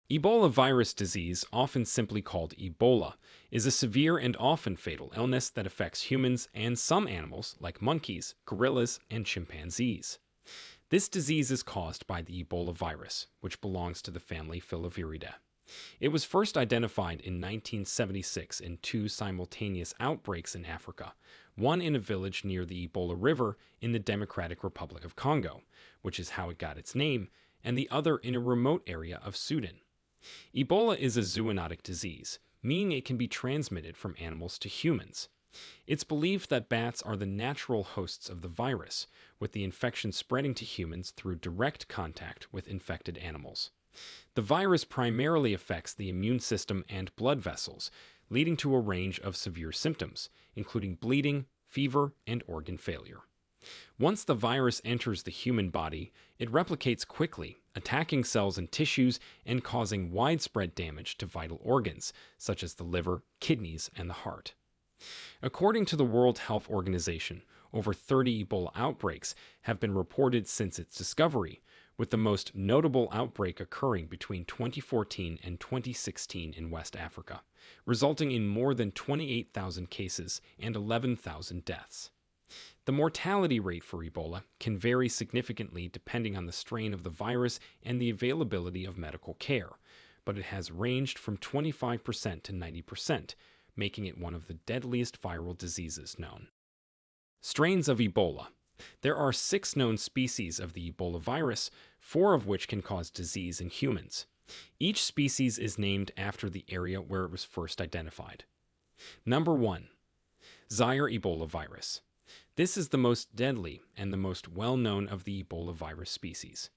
Ebola virus disease, often simply called Ebola, is a severe and often fatal illness that affects humans and some animals like monkeys, gorillas, and chimpanzees. This disease is caused by the Ebola virus, which belongs to the family Filoviridae. It was first identified in 1976 in two simultaneous outbreaks in Africa, one in a village near the Ebola River in the Democratic Republic of Congo, which is how it got its name, and the other in a remote area of Sudan. Ebola is a zoonotic disease, meaning it can be transmitted from animals to humans. It's believed that bats are the natural hosts of the virus, with the infection spreading to humans through direct contact with infected animals. The virus primarily affects the immune system and blood vessels, leading to a range of severe symptoms, including bleeding, fever, and organ failure. Once the virus enters the human body, it replicates quickly, attacking cells and tissues and causing widespread damage to vital organs, such as the liver, kidneys, and the heart. According to the World Health Organization, over 30 Ebola outbreaks have been reported since its discovery, with the most notable outbreak occurring between 2014 and 2016 in West Africa, resulting in more than 28,000 cases and 11,000 deaths. The mortality rate for Ebola can vary significantly depending on the strain of the virus and the availability of medical care, but it has ranged from 25% to 90%, making it one of the deadliest viral diseases known. Strains of Ebola. There are 6 known species of the Ebola virus, 4 of which can cause disease in humans. Each species is named after the area where it was first identified. Number 1. Zaire Ebola virus. This is the most deadly and the most well-known of the Ebola virus species.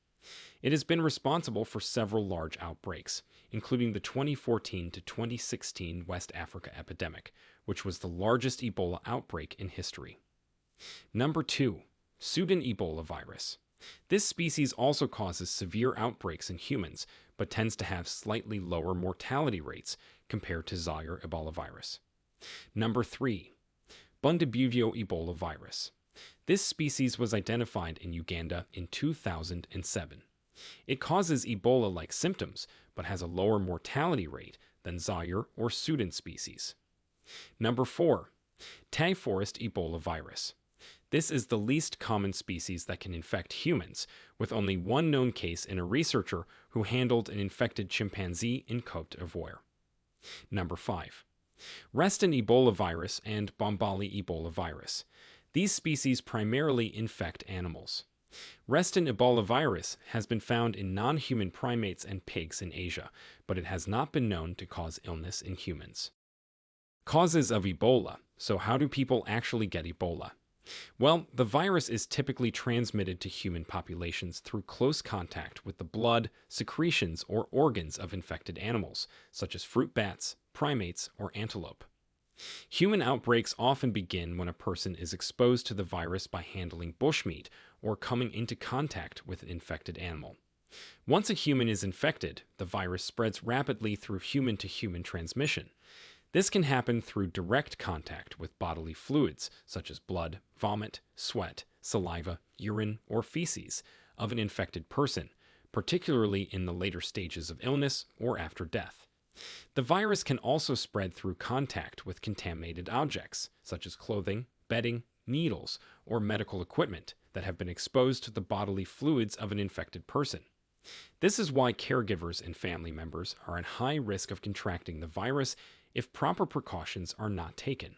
It has been responsible for several large outbreaks, including the 2014 to 2016 West Africa epidemic, which was the largest Ebola outbreak in history. Number 2. Sudan Ebola virus. This species also causes severe outbreaks in humans, but tends to have slightly lower mortality rates compared to Zaire Ebola virus. Number 3. Bundibugyo Ebola virus. This species was identified in Uganda in 2007. It causes Ebola-like symptoms, but has a lower mortality rate than Zaire or Sudan species. Number 4. Tag forest Ebola virus. This is the least common species that can infect humans, with only one known case in a researcher who handled an infected chimpanzee in Côte d'Ivoire. Number 5. Reston Ebola virus and Bombali Ebola virus. These species primarily infect animals. Reston Ebola virus has been found in non-human primates and pigs in Asia, but it has not been known to cause illness in humans. Causes of Ebola. So how do people actually get Ebola? Well, the virus is typically transmitted to human populations through close contact with the blood, secretions, or organs of infected animals, such as fruit bats, primates, or antelope. Human outbreaks often begin when a person is exposed to the virus by handling bushmeat or coming into contact with an infected animal. Once a human is infected, the virus spreads rapidly through human-to-human transmission. This can happen through direct contact with bodily fluids, such as blood, vomit, sweat, saliva, urine, or feces, of an infected person, particularly in the later stages of illness or after death. The virus can also spread through contact with contaminated objects, such as clothing, bedding, needles, or medical equipment that have been exposed to the bodily fluids of an infected person. This is why caregivers and family members are at high risk of contracting the virus if proper precautions are not taken.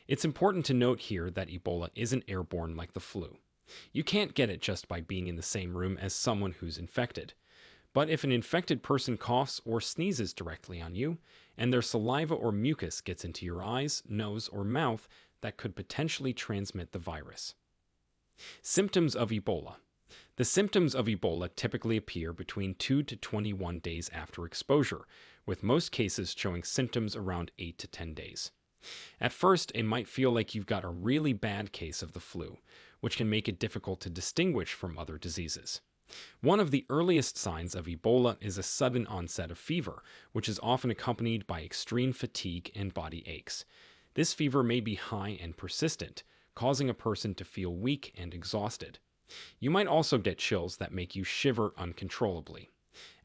It's important to note here that Ebola isn't airborne like the flu. You can't get it just by being in the same room as someone who's infected. But if an infected person coughs or sneezes directly on you, and their saliva or mucus gets into your eyes, nose, or mouth, that could potentially transmit the virus. Symptoms of Ebola. The symptoms of Ebola typically appear between 2 to 21 days after exposure, with most cases showing symptoms around 8 to 10 days. At first, it might feel like you've got a really bad case of the flu, which can make it difficult to distinguish from other diseases. One of the earliest signs of Ebola is a sudden onset of fever, which is often accompanied by extreme fatigue and body aches. This fever may be high and persistent, causing a person to feel weak and exhausted. You might also get chills that make you shiver uncontrollably.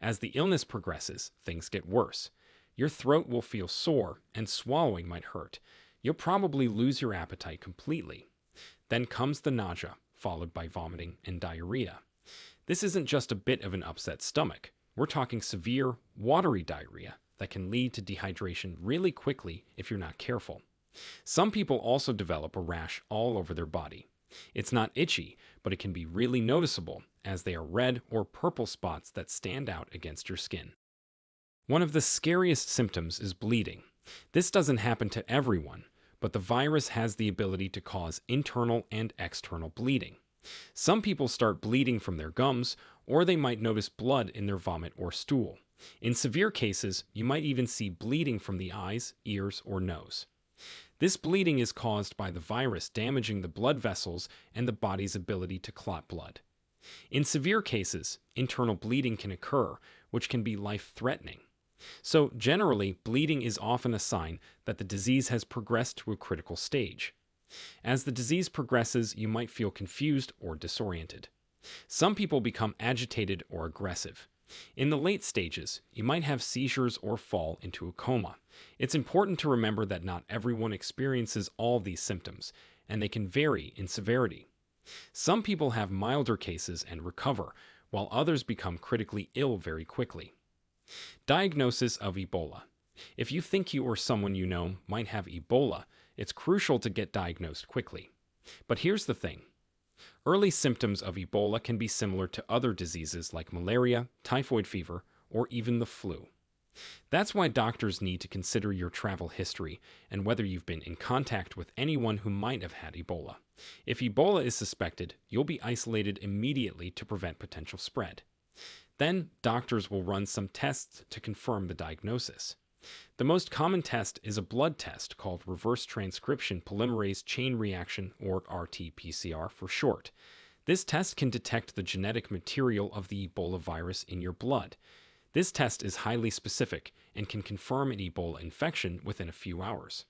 As the illness progresses, things get worse. Your throat will feel sore, and swallowing might hurt. You'll probably lose your appetite completely. Then comes the nausea, followed by vomiting and diarrhea. This isn't just a bit of an upset stomach. We're talking severe, watery diarrhea that can lead to dehydration really quickly if you're not careful. Some people also develop a rash all over their body. It's not itchy, but it can be really noticeable, as they are red or purple spots that stand out against your skin. One of the scariest symptoms is bleeding. This doesn't happen to everyone, but the virus has the ability to cause internal and external bleeding. Some people start bleeding from their gums, or they might notice blood in their vomit or stool. In severe cases, you might even see bleeding from the eyes, ears, or nose. This bleeding is caused by the virus damaging the blood vessels and the body's ability to clot blood. In severe cases, internal bleeding can occur, which can be life-threatening. So, generally, bleeding is often a sign that the disease has progressed to a critical stage. As the disease progresses, you might feel confused or disoriented. Some people become agitated or aggressive. In the late stages, you might have seizures or fall into a coma. It's important to remember that not everyone experiences all these symptoms, and they can vary in severity. Some people have milder cases and recover, while others become critically ill very quickly. Diagnosis of Ebola. If you think you or someone you know might have Ebola, it's crucial to get diagnosed quickly. But here's the thing. Early symptoms of Ebola can be similar to other diseases like malaria, typhoid fever, or even the flu. That's why doctors need to consider your travel history and whether you've been in contact with anyone who might have had Ebola. If Ebola is suspected, you'll be isolated immediately to prevent potential spread. Then, doctors will run some tests to confirm the diagnosis. The most common test is a blood test called reverse transcription polymerase chain reaction, or RT-PCR for short. This test can detect the genetic material of the Ebola virus in your blood. This test is highly specific and can confirm an Ebola infection within a few hours.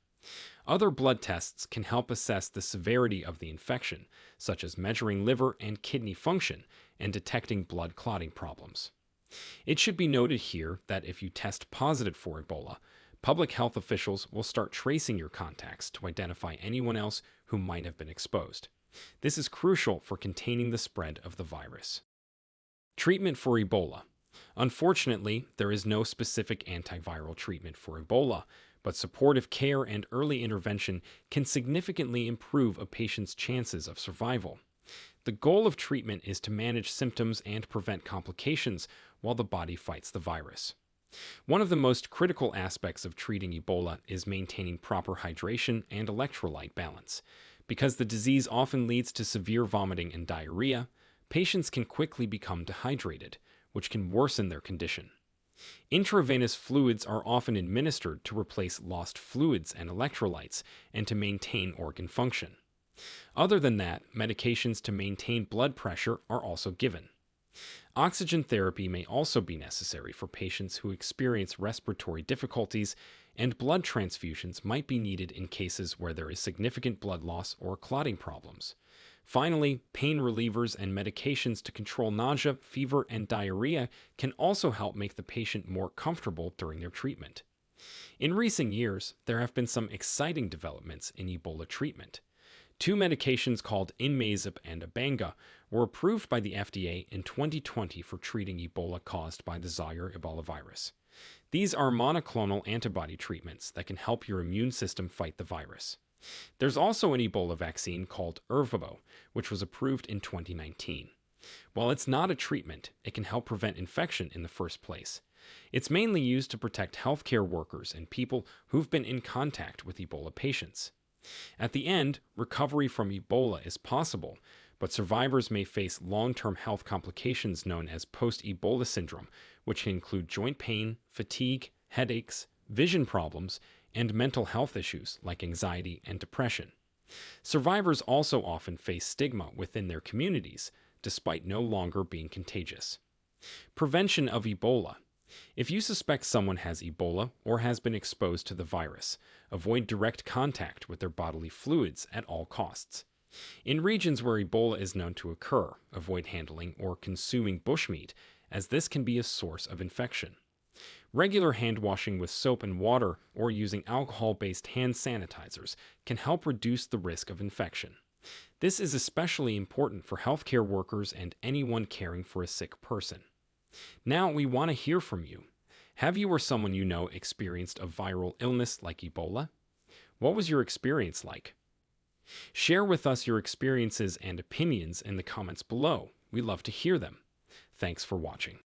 Other blood tests can help assess the severity of the infection, such as measuring liver and kidney function and detecting blood clotting problems. It should be noted here that if you test positive for Ebola, public health officials will start tracing your contacts to identify anyone else who might have been exposed. This is crucial for containing the spread of the virus. Treatment for Ebola. Unfortunately, there is no specific antiviral treatment for Ebola, but supportive care and early intervention can significantly improve a patient's chances of survival. The goal of treatment is to manage symptoms and prevent complications while the body fights the virus. One of the most critical aspects of treating Ebola is maintaining proper hydration and electrolyte balance. Because the disease often leads to severe vomiting and diarrhea, patients can quickly become dehydrated, which can worsen their condition. Intravenous fluids are often administered to replace lost fluids and electrolytes and to maintain organ function. Other than that, medications to maintain blood pressure are also given. Oxygen therapy may also be necessary for patients who experience respiratory difficulties, and blood transfusions might be needed in cases where there is significant blood loss or clotting problems. Finally, pain relievers and medications to control nausea, fever, and diarrhea can also help make the patient more comfortable during their treatment. In recent years, there have been some exciting developments in Ebola treatment. Two medications called Inmazeb and Abanga were approved by the FDA in 2020 for treating Ebola caused by the Zaire Ebola virus. These are monoclonal antibody treatments that can help your immune system fight the virus. There's also an Ebola vaccine called Ervebo, which was approved in 2019. While it's not a treatment, it can help prevent infection in the first place. It's mainly used to protect healthcare workers and people who've been in contact with Ebola patients. At the end, recovery from Ebola is possible, but survivors may face long-term health complications known as post-Ebola syndrome, which can include joint pain, fatigue, headaches, vision problems, and mental health issues like anxiety and depression. Survivors also often face stigma within their communities, despite no longer being contagious. Prevention of Ebola. If you suspect someone has Ebola or has been exposed to the virus, avoid direct contact with their bodily fluids at all costs. In regions where Ebola is known to occur, avoid handling or consuming bushmeat, as this can be a source of infection. Regular hand washing with soap and water or using alcohol-based hand sanitizers can help reduce the risk of infection. This is especially important for healthcare workers and anyone caring for a sick person. Now we want to hear from you. Have you or someone you know experienced a viral illness like Ebola? What was your experience like? Share with us your experiences and opinions in the comments below. We'd love to hear them. Thanks for watching.